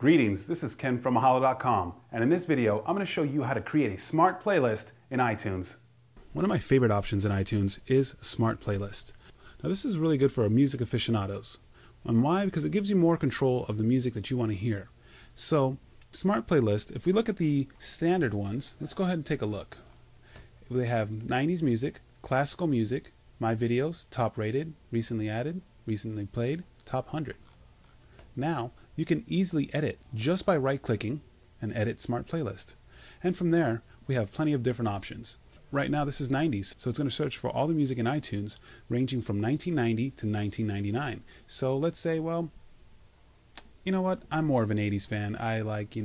Greetings, this is Ken from Mahalo.com, and in this video I'm going to show you how to create a smart playlist in iTunes. One of my favorite options in iTunes is Smart Playlist. Now this is really good for music aficionados. And why? Because it gives you more control of the music that you want to hear. So Smart Playlist, if we look at the standard ones, let's go ahead and take a look. They have 90s music, classical music, my videos, top rated, recently added, recently played, top 100. Now you can easily edit just by right-clicking and edit Smart Playlist. And from there, we have plenty of different options. Right now this is 90s, so it's going to search for all the music in iTunes ranging from 1990 to 1999. So let's say, well, you know what, I'm more of an 80s fan. I like,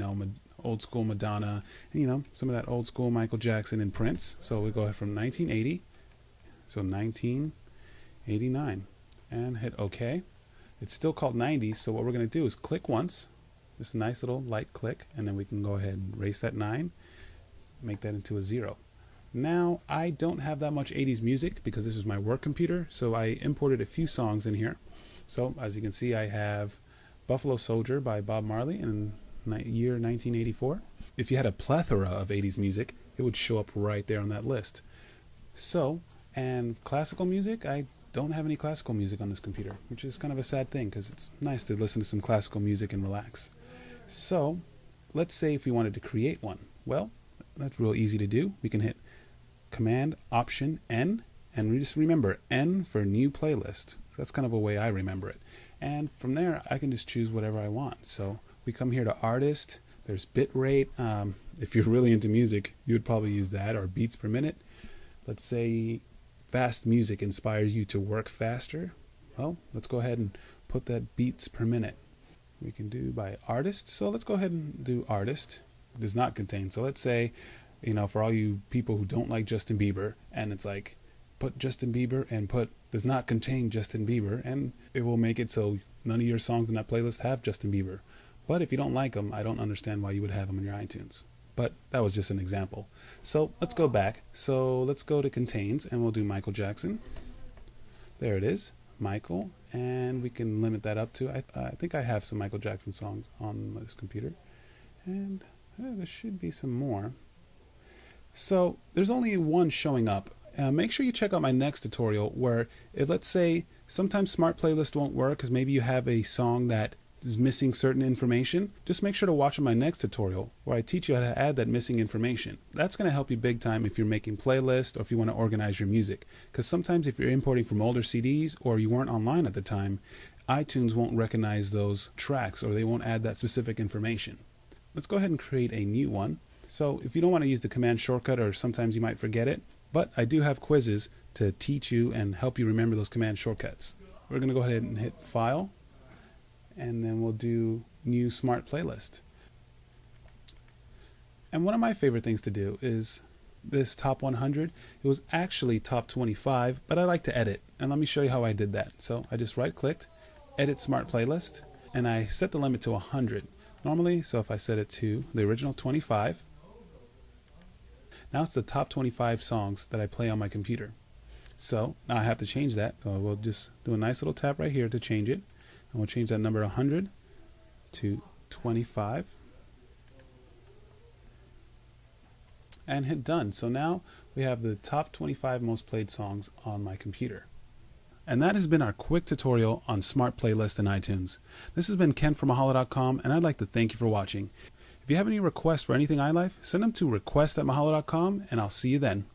old school Madonna, and some of that old school Michael Jackson and Prince. So we go ahead from 1980, so 1989, and hit OK. It's still called 90s, so what we're going to do is click once, just a nice little light click, and then we can go ahead and erase that 9, make that into a 0. Now, I don't have that much 80s music because this is my work computer, so I imported a few songs in here. So, as you can see, I have Buffalo Soldier by Bob Marley in year 1984. If you had a plethora of 80s music, it would show up right there on that list. So, and classical music, I don't have any classical music on this computer, which is kind of a sad thing because it's nice to listen to some classical music and relax. So let's say if we wanted to create one. Well, that's real easy to do. We can hit Command Option N, and just remember N for new playlist. That's kind of a way I remember it. And from there I can just choose whatever I want. So we come here to Artist, there's Bitrate. If you're really into music, you would probably use that, or beats per minute. Let's say fast music inspires you to work faster. Well, let's go ahead and put that beats per minute. We can do by artist. So let's go ahead and do artist. It does not contain. So let's say, for all you people who don't like Justin Bieber, and it's like, put Justin Bieber and put does not contain Justin Bieber, and it will make it so none of your songs in that playlist have Justin Bieber. But if you don't like them, I don't understand why you would have them in your iTunes. But that was just an example. So let's go back. So let's go to contains, and we'll do Michael Jackson. There it is, Michael, and we can limit that up to, I think I have some Michael Jackson songs on this computer, and there should be some more. So there's only one showing up. Make sure you check out my next tutorial where, if let's say sometimes Smart Playlist won't work because maybe you have a song that is missing certain information, just make sure to watch my next tutorial where I teach you how to add that missing information. That's going to help you big time if you're making playlists or if you want to organize your music. Because sometimes if you're importing from older CDs or you weren't online at the time, iTunes won't recognize those tracks or they won't add that specific information. Let's go ahead and create a new one. So if you don't want to use the command shortcut, or sometimes you might forget it, but I do have quizzes to teach you and help you remember those command shortcuts. We're going to go ahead and hit File, and then we'll do New Smart Playlist. And one of my favorite things to do is this top 100. It was actually top 25, but I like to edit, and let me show you how I did that. So I just right-clicked, Edit Smart Playlist, and I set the limit to 100. Normally, so if I set it to the original 25, now it's the top 25 songs that I play on my computer. So now I have to change that, so we'll just do a nice little tap right here to change it. And we'll change that number 100 to 25 and hit done. So now we have the top 25 most played songs on my computer. And that has been our quick tutorial on Smart Playlist in iTunes. This has been Ken from Mahalo.com, and I'd like to thank you for watching. If you have any requests for anything iLife, send them to request@mahalo.com, and I'll see you then.